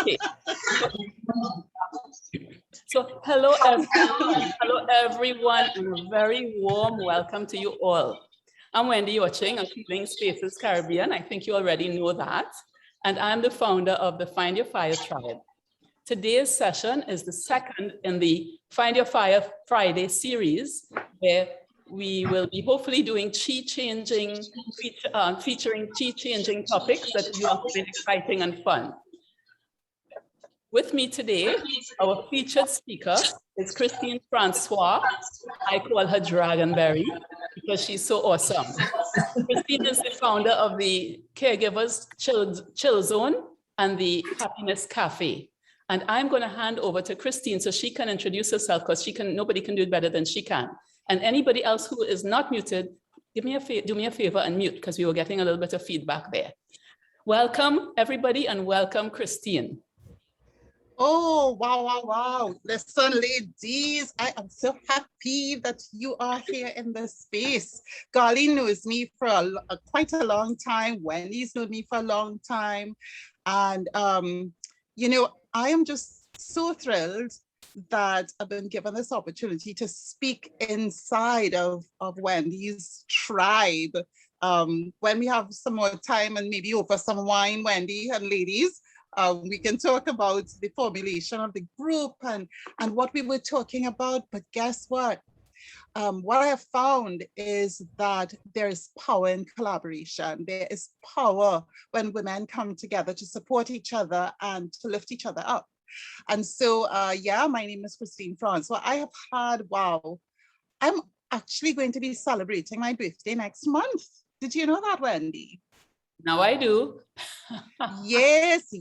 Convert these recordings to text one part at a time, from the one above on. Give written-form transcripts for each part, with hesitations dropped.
Okay. So hello everyone, and a very warm welcome to you all. I'm Wendy Oching of Healing Spaces Caribbean. I think you already know that. And I'm the founder of the Find Your Fire Tribe. Today's session is the second in the Find Your Fire Friday series, where we will be hopefully doing featuring chi-changing topics that you are find exciting and fun. With me today, our featured speaker is Christine Francois. I call her Dragonberry because she's so awesome. Christine is the founder of the Caregivers Chill Zone and the Happiness Cafe. And I'm going to hand over to Christine so she can introduce herself, because nobody can do it better than she can. And anybody else who is not muted, do me a favor and mute, because we were getting a little bit of feedback there. Welcome, everybody, and welcome, Christine. Oh, wow. Listen, ladies, I am so happy that you are here in this space. Golly knows me for quite a long time. Wendy's known me for a long time. And, I am just so thrilled that I've been given this opportunity to speak inside of Wendy's tribe. When we have some more time and maybe over some wine, Wendy and ladies, we can talk about the formulation of the group and what we were talking about. But guess what? What I have found is that there is power in collaboration. There is power when women come together to support each other and to lift each other up. And so, my name is Christine Francois. I have had, I'm actually going to be celebrating my birthday next month. Did you know that, Wendy? Now I do. Yes.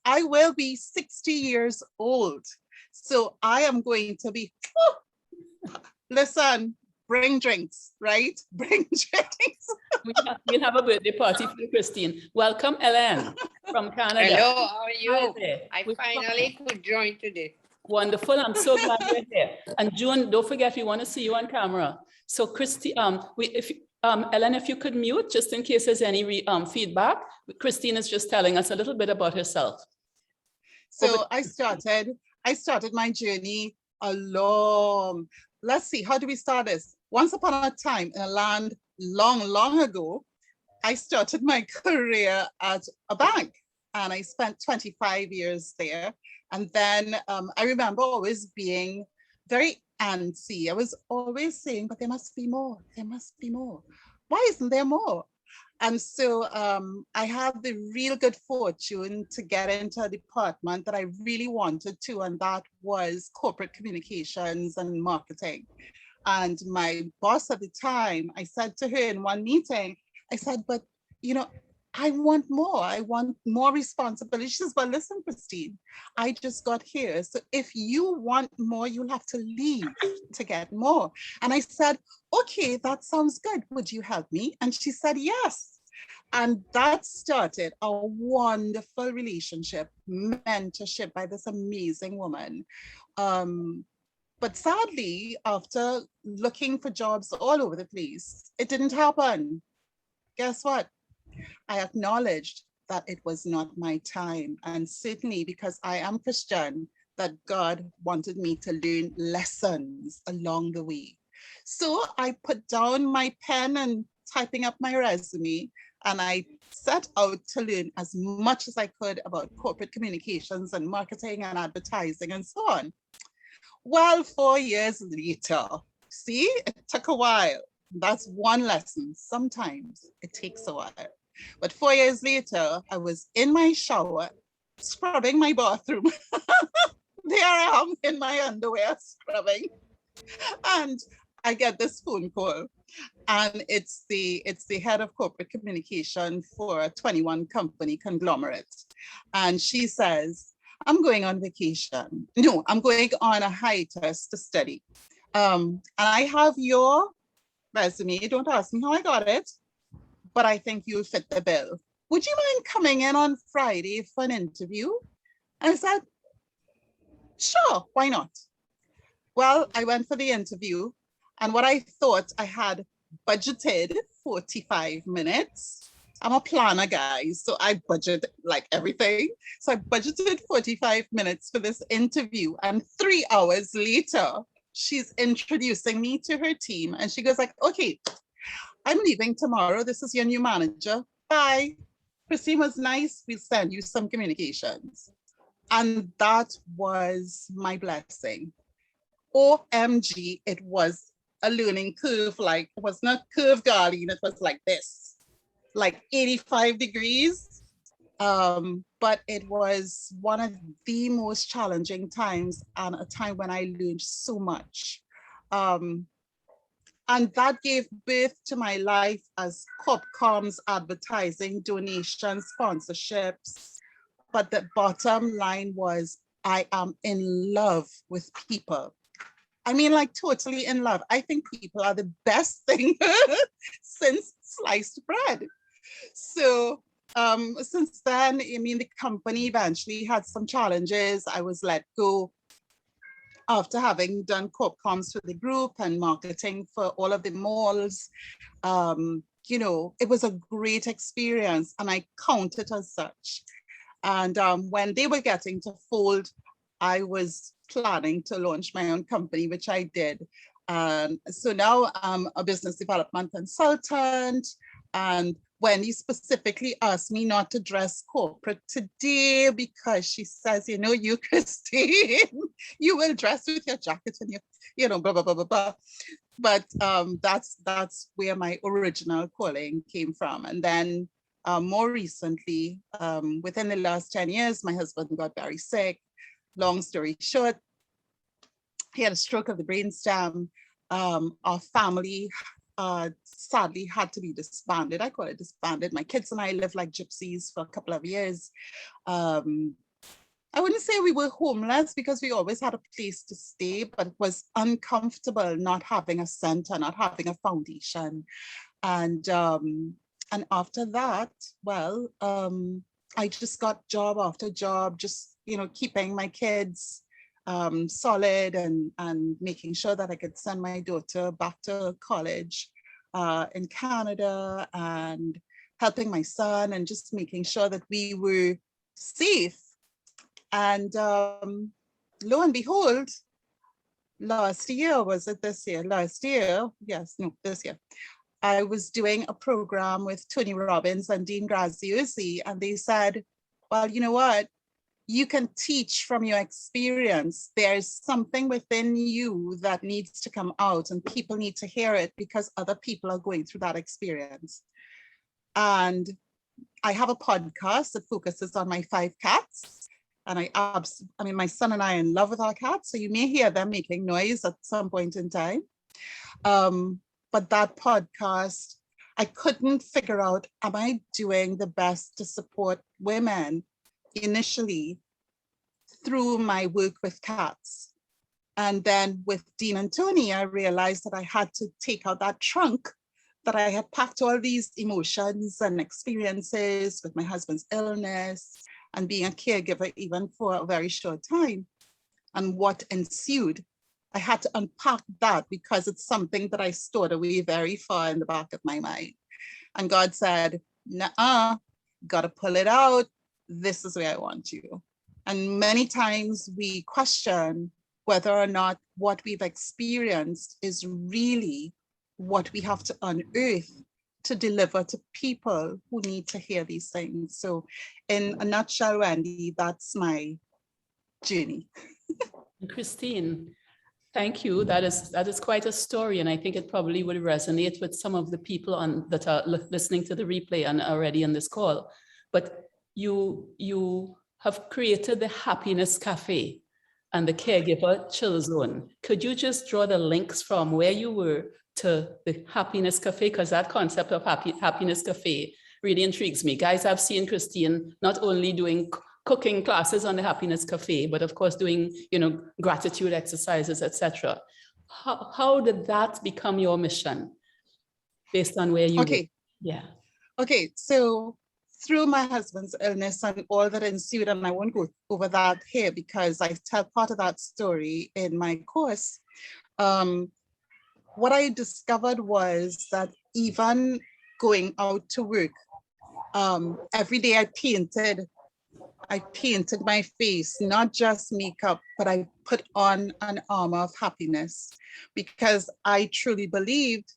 I will be 60 years old. So I am going to be, listen, bring drinks, right? Bring drinks. We'll have a birthday party for Christine. Welcome, Ellen from Canada. Hello, how are you? I finally could join today. Wonderful. I'm so glad you're here. And June, don't forget, we want to see you on camera. So Christy, Ellen, if you could mute, just in case there's any feedback. Christine is just telling us a little bit about herself. So I started my journey let's see, how do we start this? Once upon a time in a land long ago, I started my career at a bank and I spent 25 years there. And then I remember always being very antsy. I was always saying, but there must be more. There must be more. Why isn't there more? And so I had the real good fortune to get into a department that I really wanted to, and that was corporate communications and marketing. And my boss at the time, I said to her in one meeting, I said, but I want more. I want more responsibility. She says, well, listen, Christine, I just got here. So if you want more, you'll have to leave to get more. And I said, okay, that sounds good. Would you help me? And she said, yes. And that started a wonderful relationship, mentorship by this amazing woman. But sadly, after looking for jobs all over the place, it didn't happen. Guess what? I acknowledged that it was not my time. And certainly because I am Christian, that God wanted me to learn lessons along the way. So I put down my pen and typing up my resume, and I set out to learn as much as I could about corporate communications and marketing and advertising and so on. Well, 4 years later, see, it took a while. That's one lesson. Sometimes it takes a while. But 4 years later, I was in my shower, scrubbing my bathroom. There I am in my underwear, scrubbing. And I get this phone call. And it's the head of corporate communication for a 21 company conglomerate. And she says, I'm going on vacation. No, I'm going on a hiatus to study. And I have your resume. Don't ask me how I got it, but I think you'll fit the bill. Would you mind coming in on Friday for an interview? And I said, sure, why not? Well, I went for the interview, and what I thought I had budgeted 45 minutes, I'm a planner, guys, so I budget like everything. So I budgeted 45 minutes for this interview, and 3 hours later, she's introducing me to her team, and she goes like, okay, I'm leaving tomorrow. This is your new manager. Bye. Christine was nice. We'll send you some communications. And that was my blessing. OMG, it was a learning curve. Like, it was not curved, darling. It was like this, like 85 degrees. But it was one of the most challenging times, and a time when I learned so much. And that gave birth to my life as Corpcoms, advertising, donations, sponsorships. But the bottom line was, I am in love with people. I mean, like totally in love. I think people are the best thing since sliced bread. So since then, I mean, the company eventually had some challenges. I was let go after having done corp comms for the group and marketing for all of the malls. You know, it was a great experience, and I count it as such. And when they were getting to fold, I was planning to launch my own company, which I did. So now I'm a business development consultant. And Wendy specifically asked me not to dress corporate today because she says, you know, you, Christine, you will dress with your jacket and your, you know, blah, blah, blah, blah, blah. But that's where my original calling came from. And then more recently, within the last 10 years, my husband got very sick. Long story short, he had a stroke of the brainstem. Our family sadly had to be disbanded. I call it disbanded. My kids and I lived like gypsies for a couple of years. I wouldn't say we were homeless because we always had a place to stay, but it was uncomfortable not having a center, not having a foundation. And after that, well, I just got job after job, just, you know, keeping my kids solid and making sure that I could send my daughter back to college in Canada, and helping my son, and just making sure that we were safe. And lo and behold, last year, was it this year? Last year, yes, no, this year. I was doing a program with Tony Robbins and Dean Graziosi, and they said, well, you know what? You can teach from your experience. There's something within you that needs to come out, and people need to hear it because other people are going through that experience. And I have a podcast that focuses on my 5 cats. And I mean, my son and I are in love with our cats, so you may hear them making noise at some point in time. But that podcast, I couldn't figure out, am I doing the best to support women initially through my work with cats? And then with Dean and Tony, I realized that I had to take out that trunk that I had packed all these emotions and experiences with my husband's illness and being a caregiver even for a very short time. And what ensued, I had to unpack that because it's something that I stored away very far in the back of my mind. And God said, nuh-uh, gotta pull it out. This is where I want you. And many times we question whether or not what we've experienced is really what we have to unearth to deliver to people who need to hear these things. So in a nutshell, Wendy, that's my journey. Christine, thank you. That is quite a story, and I think it probably would resonate with some of the people that are listening to the replay and already on this call. But you have created the Happiness Cafe and the Caregiver Chill Zone. Could you just draw the links from where you were to the Happiness Cafe? Because that concept of Happiness Cafe really intrigues me. Guys, I've seen Christine not only doing cooking classes on the Happiness Cafe, but of course doing, you know, gratitude exercises, etc. How did that become your mission based on where you were? Yeah. Okay, so through my husband's illness and all that ensued, and I won't go over that here because I tell part of that story in my course. What I discovered was that even going out to work Every day I painted my face, not just makeup, but I put on an armor of happiness, because I truly believed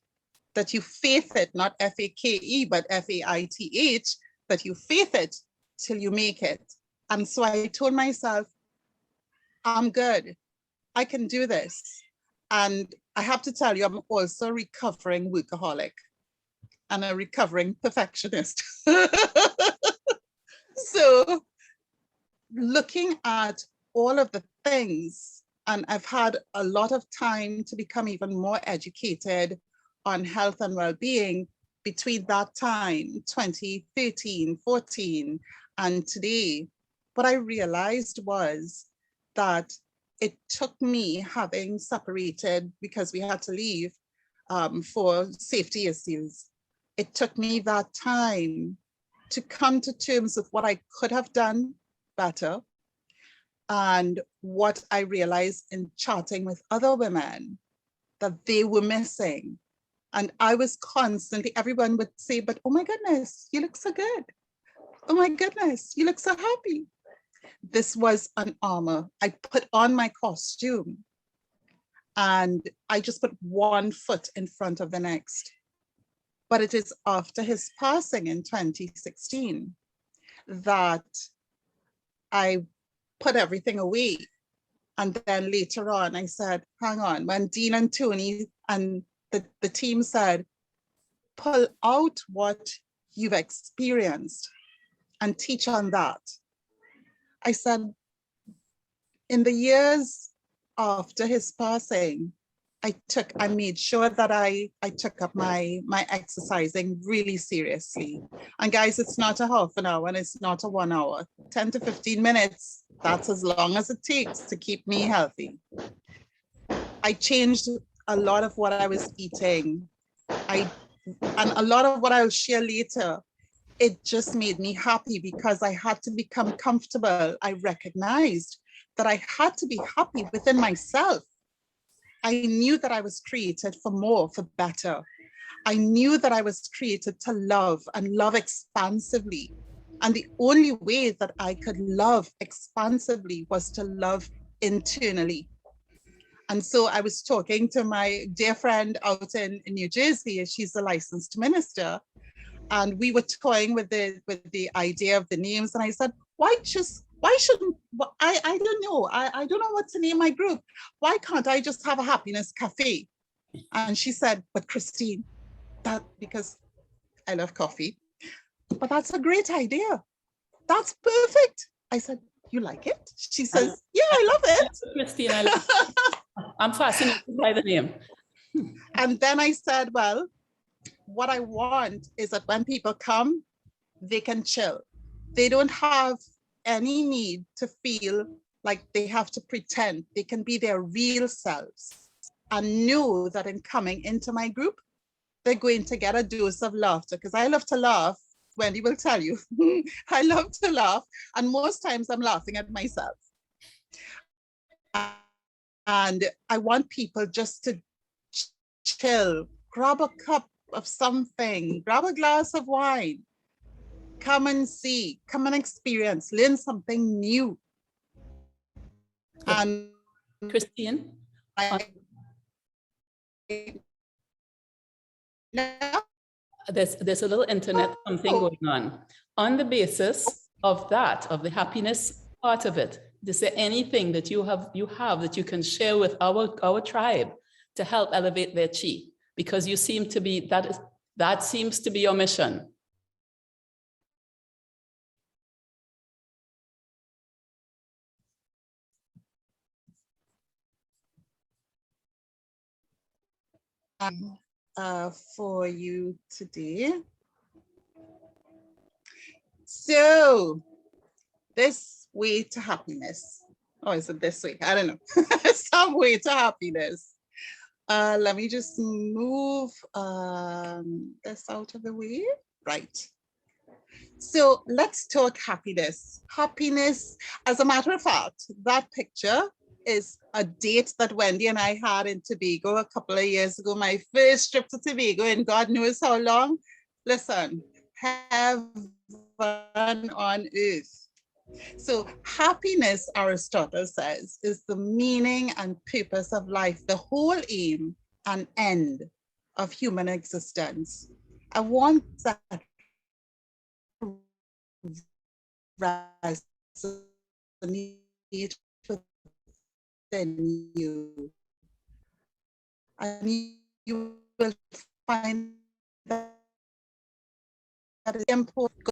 that you faith it, not F-A-K-E, but F-A-I-T-H, that you faith it till you make it. And so I told myself, I'm good. I can do this. And I have to tell you, I'm also a recovering workaholic and a recovering perfectionist. So looking at all of the things, and I've had a lot of time to become even more educated on health and well-being between that time, 2013, 14, and today. What I realized was that it took me having separated, because we had to leave for safety issues. It took me that time to come to terms with what I could have done better, and what I realized in chatting with other women that they were missing. And I was constantly, everyone would say, but oh my goodness, you look so good. Oh my goodness, you look so happy. This was an armor. I put on my costume and I just put one foot in front of the next. But it is after his passing in 2016 that I put everything away. And then later on, I said, hang on, when Dean and Tony and the team said, pull out what you've experienced and teach on that. I said, in the years after his passing, I made sure that I took up my exercising really seriously. And guys, it's not a half an hour and it's not a 1 hour, 10 to 15 minutes. That's as long as it takes to keep me healthy. I changed a lot of what I was eating. And a lot of what I'll share later, it just made me happy because I had to become comfortable. I recognized that I had to be happy within myself. I knew that I was created for more, for better. I knew that I was created to love and love expansively. And the only way that I could love expansively was to love internally. And so I was talking to my dear friend out in New Jersey, she's a licensed minister. And we were toying with the idea of the names. And I said, why shouldn't, I don't know. I don't know what to name my group. Why can't I just have a happiness cafe? And she said, but Christine, because I love coffee, but that's a great idea. That's perfect. I said, you like it? She says, yeah, I love it. Christine, I love it. I'm fascinated by the name. And then I said, well, what I want is that when people come, they can chill. They don't have any need to feel like they have to pretend. They can be their real selves and know that in coming into my group, they're going to get a dose of laughter, because I love to laugh. Wendy will tell you, I love to laugh. And most times I'm laughing at myself. And I want people just to chill, grab a cup of something, grab a glass of wine, come and see, come and experience, learn something new. And Christine? There's a little internet something going on. On the basis of that, of the happiness part of it, is there anything that you have that you can share with our tribe to help elevate their chi? Because you seem to be, that seems to be your mission. For you today. So this way to happiness. Oh, is it this way? I don't know. Some way to happiness. Let me just move this out of the way. Right. So let's talk happiness. Happiness, as a matter of fact, that picture is a date that Wendy and I had in Tobago a couple of years ago, my first trip to Tobago in God knows how long. Listen, heaven on earth. So happiness, Aristotle says, is the meaning and purpose of life, the whole aim and end of human existence. I want that resonate within you. And you will find that it's important.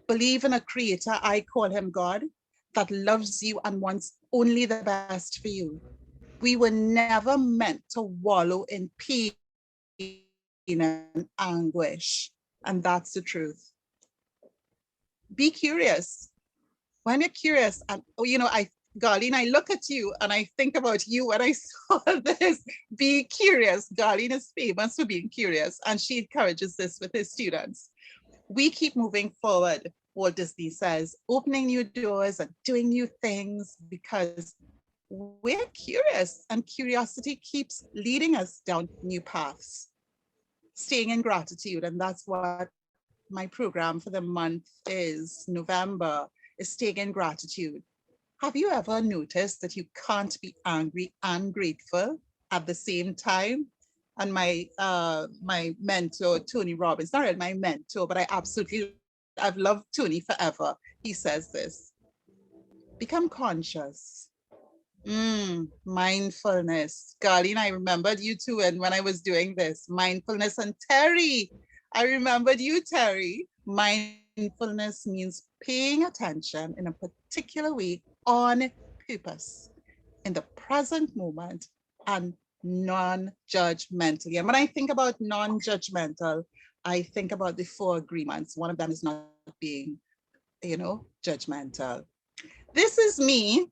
Believe in a creator, I call him God, that loves you and wants only the best for you. We were never meant to wallow in pain and anguish, and that's the truth. Be curious. When you're curious, and Garlene, I look at you and I think about you when I saw this. Be curious. Garlene is famous for being curious, and she encourages this with her students. We keep moving forward, Walt Disney says, opening new doors and doing new things because we're curious, and curiosity keeps leading us down new paths. Staying in gratitude, and that's what my program for the month is, November, is staying in gratitude. Have you ever noticed that you can't be angry and grateful at the same time? And my mentor, Tony Robbins, not really my mentor, but I've loved Tony forever. He says this: become conscious. Mindfulness. Garlene, I remembered you too. And when I was doing this, mindfulness. And Terry, I remembered you, Terry. Mindfulness means paying attention in a particular way on purpose in the present moment and non-judgmentally. And when I think about non-judgmental, I think about the 4 agreements. One of them is not being, judgmental. This is me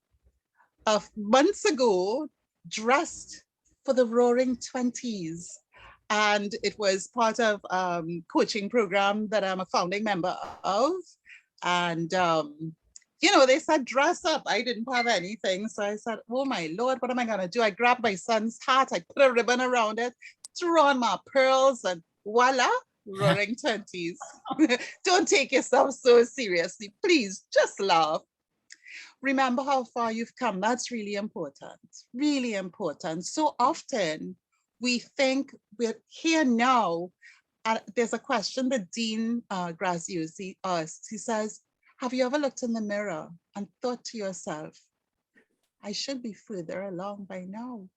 months ago, dressed for the Roaring 20s. And it was part of coaching program that I'm a founding member of. And, they said, dress up. I didn't have anything. So I said, oh my Lord, what am I gonna do? I grabbed my son's hat, I put a ribbon around it, threw on my pearls, and voila, Roaring 20s. Don't take yourself so seriously. Please just laugh. Remember how far you've come. That's really important, really important. So often we think we're here now. There's a question that Dean Graziosi asked. He says, have you ever looked in the mirror and thought to yourself, I should be further along by now?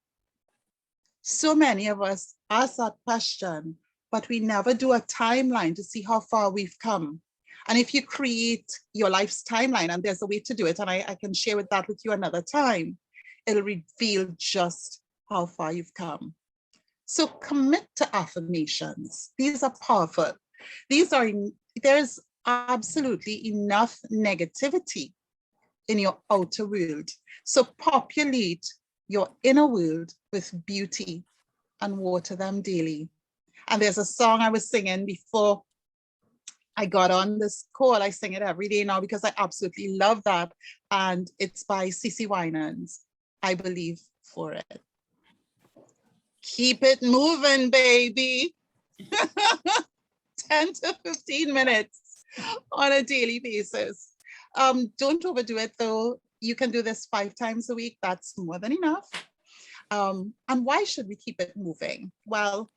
So many of us ask that question, but we never do a timeline to see how far we've come. And if you create your life's timeline, and there's a way to do it, and I can share that with you another time, it'll reveal just how far you've come. So commit to affirmations. These are powerful. There's absolutely enough negativity in your outer world. So populate your inner world with beauty and water them daily. And there's a song I was singing before I got on this call. I sing it every day now because I absolutely love that. And it's by CeCe Winans, I Believe for It. Keep it moving, baby. 10 to 15 minutes on a daily basis. Don't overdo it though. You can do this 5 times a week. That's more than enough. And why should we keep it moving? Well,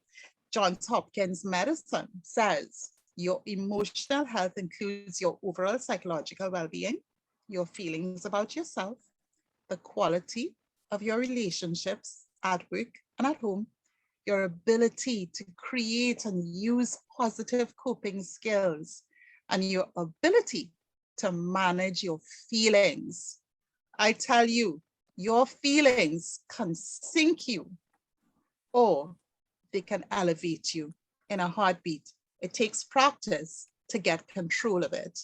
Johns Hopkins medicine says your emotional health includes your overall psychological well-being, your feelings about yourself, the quality of your relationships at work and at home, your ability to create and use positive coping skills, and your ability to manage your feelings. I tell you, your feelings can sink you or they can elevate you in a heartbeat. It takes practice to get control of it.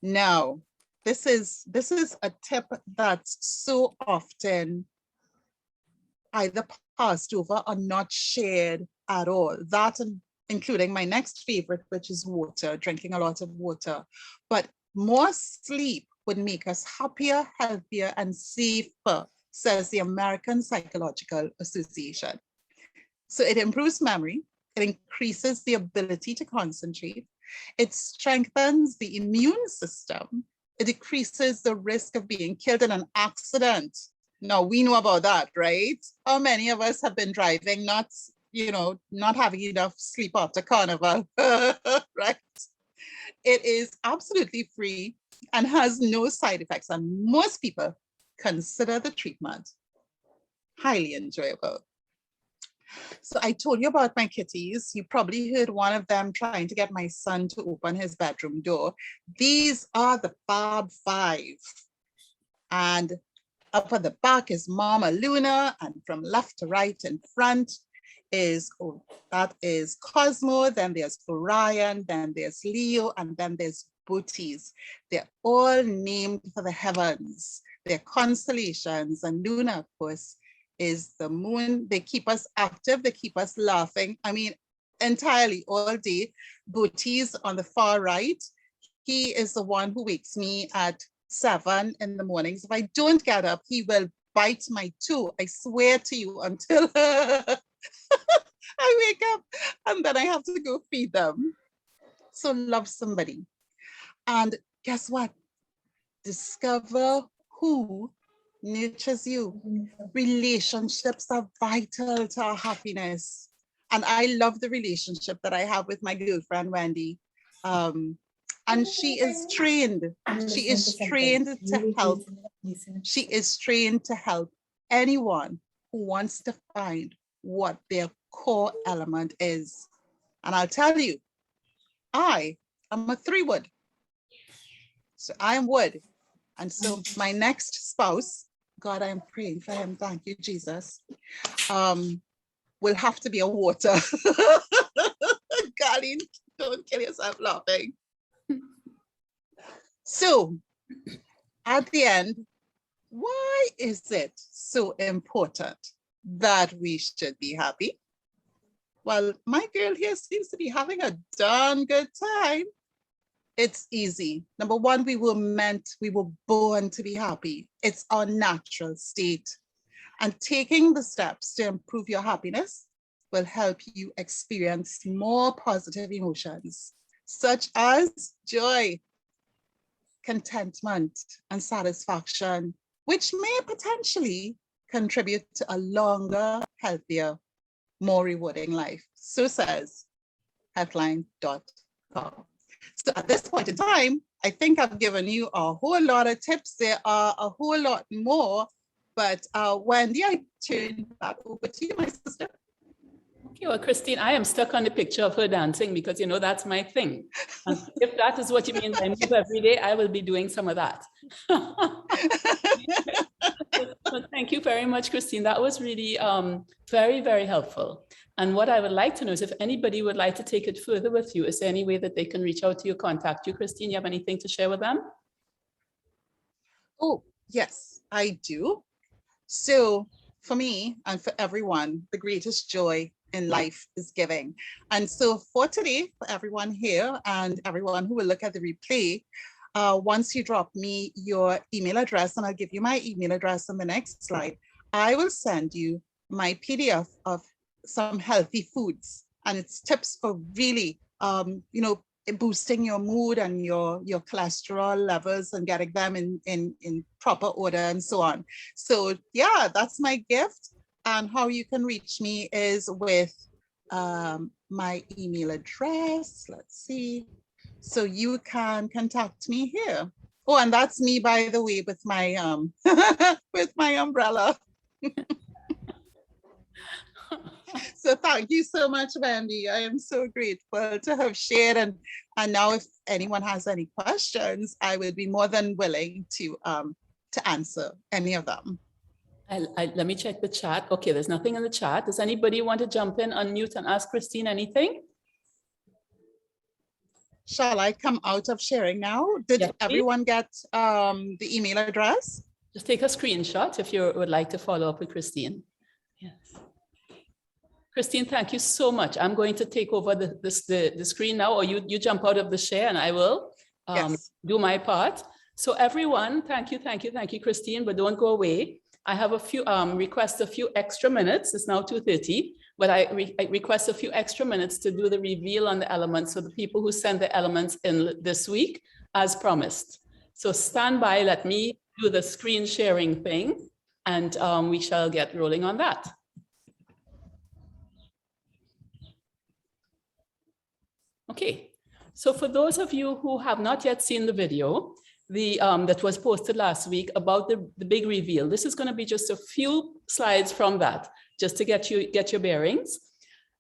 Now, this is a tip that's so often either passed over or not shared at all. That and including my next favorite, which is water, drinking a lot of water. But more sleep would make us happier, healthier, and safer, says the American Psychological Association. So it improves memory, it increases the ability to concentrate, It strengthens the immune system. It decreases the risk of being killed in an accident. Now, we know about that, right? How many of us have been driving, not having enough sleep after carnival, right? It is absolutely free and has no side effects. And most people consider the treatment highly enjoyable. So I told you about my kitties. You probably heard one of them trying to get my son to open his bedroom door. These are the Fab Five. And up at the back is Mama Luna, and from left to right in front that is Cosmo, then there's Orion, then there's Leo, and then there's Booties. They're all named for the heavens. They're constellations, and Luna, of course, is the moon. They keep us active, they keep us laughing. I mean, entirely all day. Booties on the far right, he is the one who wakes me at 7 in the mornings. If I don't get up, he will bite my toe, I swear to you, until I wake up, and then I have to go feed them. So love somebody. And guess what? Discover who nurtures you. Relationships are vital to our happiness. And I love the relationship that I have with my girlfriend, Wendy. And she is trained. She is trained to help. She is trained to help anyone who wants to find what their core element is. And I'll tell you, I am a 3-wood. So I am wood. And so my next spouse, God, I am praying for him. Thank you, Jesus. Will have to be a water. Golly, don't kill yourself laughing. So at the end, why is it so important that we should be happy? Well, my girl here seems to be having a darn good time. It's easy. Number one, we were born to be happy. It's our natural state. And taking the steps to improve your happiness will help you experience more positive emotions, such as joy, contentment, and satisfaction, which may potentially contribute to a longer, healthier, more rewarding life. So says Healthline.com. So at this point in time, I think I've given you a whole lot of tips. There are a whole lot more, but Wendy, I turn back over to you, my sister. Okay, well, Christine, I am stuck on the picture of her dancing because, that's my thing. And if that is what you mean by move every day, I will be doing some of that. So thank you very much, Christine. That was really very, very helpful. And what I would like to know is if anybody would like to take it further with you, is there any way that they can reach out to you, contact you? Christine, you have anything to share with them? Oh, yes, I do. So for me and for everyone, the greatest joy in life is giving. And so for today, for everyone here and everyone who will look at the replay, once you drop me your email address, and I'll give you my email address on the next slide, I will send you my PDF of some healthy foods, and it's tips for really, boosting your mood and your cholesterol levels and getting them in proper order and so on. So yeah, that's my gift. And how you can reach me is with my email address. Let's see. So you can contact me here. Oh, and that's me, by the way, with my with my umbrella. So thank you so much, Wendy. I am so grateful to have shared. And now if anyone has any questions, I would be more than willing to answer any of them. Let me check the chat. Okay, there's nothing in the chat. Does anybody want to jump in, unmute, and ask Christine anything? Shall I come out of sharing now? Did yes, everyone get the email address? Just take a screenshot if you would like to follow up with Christine. Yes. Christine, thank you so much. I'm going to take over the screen now, or you jump out of the share and I will do my part. So everyone, thank you, Christine, but don't go away. I have a few request a few extra minutes. It's now 2:30. but I request a few extra minutes to do the reveal on the elements. So the people who send the elements in this week, as promised. So stand by, let me do the screen sharing thing, and we shall get rolling on that. Okay, so for those of you who have not yet seen the video, that was posted last week about the big reveal, this is going to be just a few slides from that, just to get your bearings.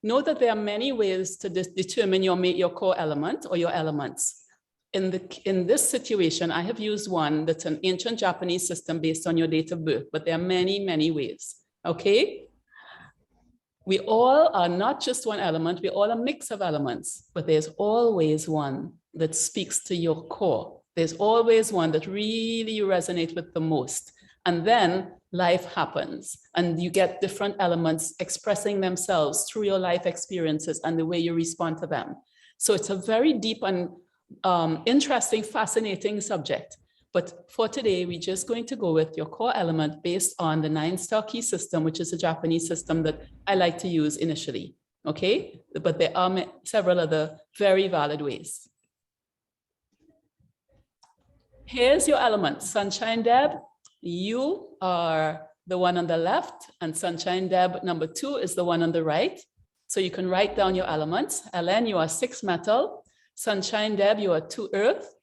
Know that there are many ways to determine your core element or your elements. In this situation, I have used one that's an ancient Japanese system based on your date of birth, but there are many, many ways, okay? We all are not just one element, we're all a mix of elements, but there's always one that speaks to your core. There's always one that really you resonate with the most. And then life happens and you get different elements expressing themselves through your life experiences and the way you respond to them. So it's a very deep and interesting, fascinating subject. But for today, we're just going to go with your core element based on the 9-star key system, which is a Japanese system that I like to use initially, okay? But there are several other very valid ways. Here's your element, Sunshine Deb. You are the one on the left, and Sunshine Deb number 2 is the one on the right. So you can write down your elements. Ellen, you are 6 metal. Sunshine Deb, you are 2 earth.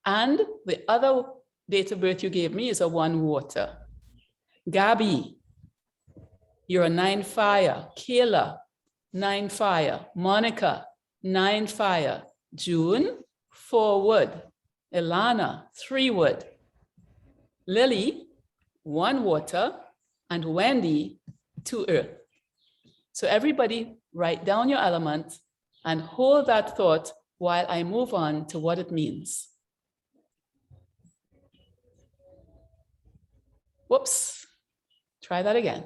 And the other date of birth you gave me is a 1 water. Gabby, you're a 9 fire. Kayla, 9 fire. Monica, 9 fire. June, 4 wood. Ilana, 3 wood. Lily, 1 water. And Wendy, 2 earth. So everybody write down your element and hold that thought while I move on to what it means. Whoops, try that again.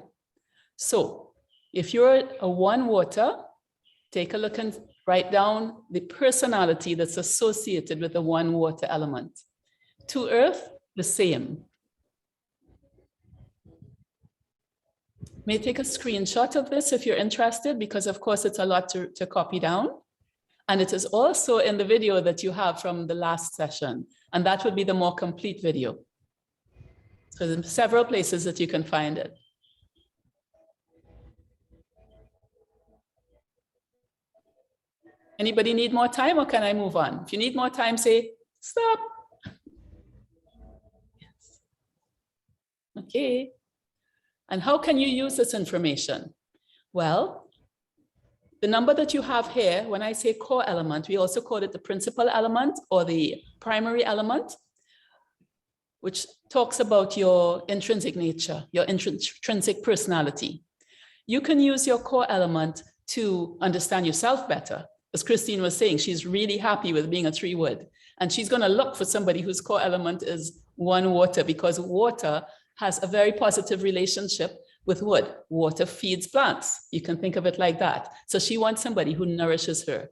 So if you're a 1 water, take a look and write down the personality that's associated with the 1 water element. 2 earth, the same. May take a screenshot of this if you're interested, because of course it's a lot to copy down. And it is also in the video that you have from the last session, and that would be the more complete video. So there's several places that you can find it. Anybody need more time, or can I move on? If you need more time, say stop. Yes. Okay. And how can you use this information? Well, the number that you have here, when I say core element, we also call it the principal element or the primary element, which talks about your intrinsic nature, your intrinsic personality. You can use your core element to understand yourself better. As Christine was saying, she's really happy with being a 3 wood, and she's going to look for somebody whose core element is 1 water, because water has a very positive relationship with wood. Water feeds plants. You can think of it like that. So she wants somebody who nourishes her.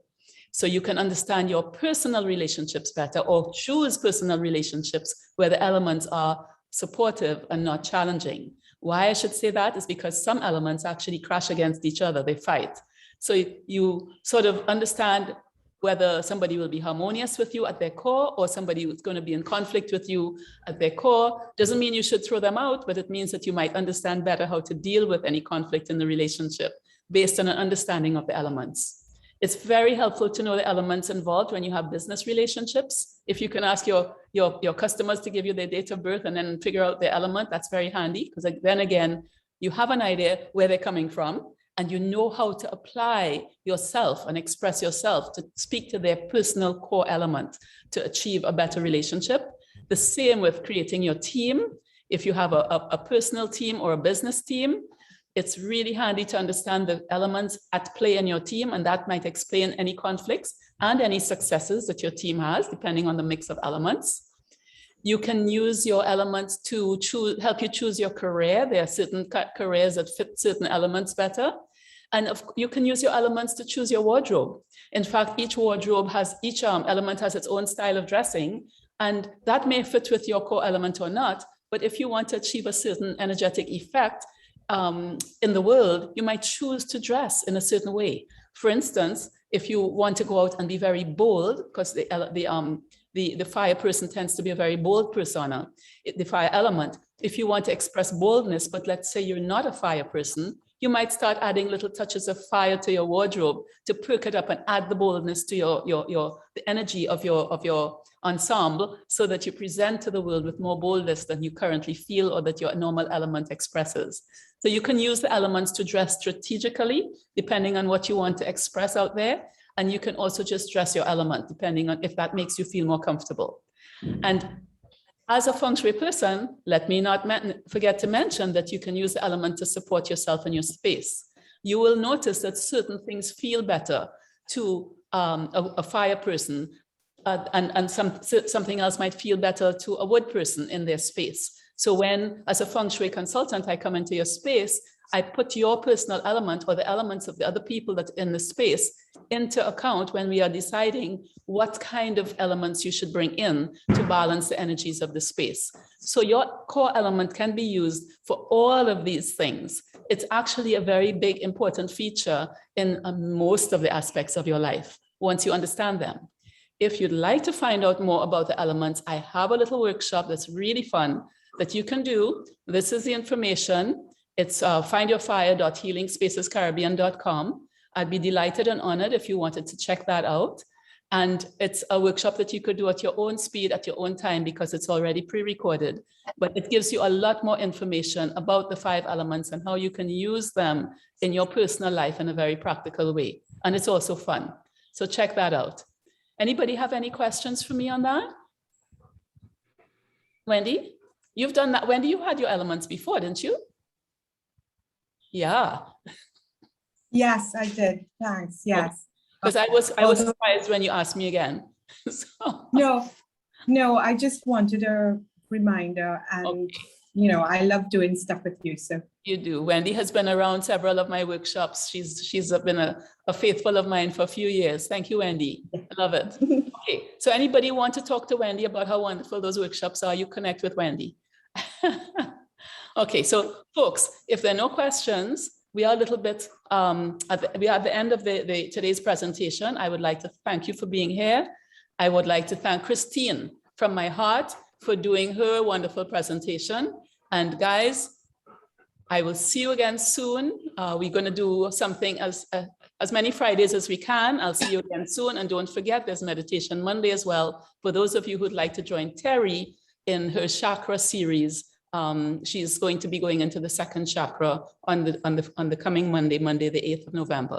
So you can understand your personal relationships better, or choose personal relationships where the elements are supportive and not challenging. Why I should say that is because some elements actually crash against each other, they fight. So you sort of understand whether somebody will be harmonious with you at their core or somebody who's going to be in conflict with you at their core. Doesn't mean you should throw them out, but it means that you might understand better how to deal with any conflict in the relationship based on an understanding of the elements. It's very helpful to know the elements involved when you have business relationships. If you can ask your customers to give you their date of birth and then figure out their element, that's very handy, because then again, you have an idea where they're coming from, and you know how to apply yourself and express yourself to speak to their personal core element to achieve a better relationship. The same with creating your team. If you have a personal team or a business team, it's really handy to understand the elements at play in your team, and that might explain any conflicts and any successes that your team has, depending on the mix of elements. You can use your elements to help you choose your career. There are certain careers that fit certain elements better. And you can use your elements to choose your wardrobe. In fact, each element has its own style of dressing, and that may fit with your core element or not. But if you want to achieve a certain energetic effect, in the world, you might choose to dress in a certain way. For instance, if you want to go out and be very bold, because the fire person tends to be a very bold persona, the fire element. If you want to express boldness, but let's say you're not a fire person, you might start adding little touches of fire to your wardrobe to perk it up and add the boldness to the energy of your ensemble, so that you present to the world with more boldness than you currently feel or that your normal element expresses. So you can use the elements to dress strategically, depending on what you want to express out there. And you can also just dress your element, depending on if that makes you feel more comfortable. And as a feng shui person, let me not forget to mention that you can use the element to support yourself in your space. You will notice that certain things feel better to a fire person, and something else might feel better to a wood person in their space. So when, as a feng shui consultant, I come into your space, I put your personal element or the elements of the other people that in the space into account when we are deciding what kind of elements you should bring in to balance the energies of the space. So your core element can be used for all of these things. It's actually a very big, important feature in most of the aspects of your life, once you understand them. If you'd like to find out more about the elements, I have a little workshop that's really fun that you can do. This is the information. It's findyourfire.healingspacescaribbean.com. I'd be delighted and honored if you wanted to check that out. And it's a workshop that you could do at your own speed, at your own time, because it's already pre-recorded. But it gives you a lot more information about the 5 elements and how you can use them in your personal life in a very practical way. And it's also fun. So check that out. Anybody have any questions for me on that? Wendy, you've done that. Wendy, you had your elements before, didn't you? Yeah. Yes, I did. Thanks. Yes. Because I was surprised when you asked me again. So. No, I just wanted a reminder, and Okay. you know, I love doing stuff with you. So You do. Wendy has been around several of my workshops. She's been a faithful of mine for a few years. Thank you, Wendy. I love it. Okay. So anybody want to talk to Wendy about how wonderful those workshops are? You connect with Wendy. Okay. So folks, if there are no questions, we are a little bit, we are at the end of today's presentation. I would like to thank you for being here. I would like to thank Christine from my heart for doing her wonderful presentation. And guys, I will see you again soon. We're going to do something as many Fridays as we can. I'll see you again soon. And don't forget, there's Meditation Monday as well. For those of you who'd like to join Terry in her chakra series, she's going to be going into the 2nd chakra on the coming Monday, the 8th of November.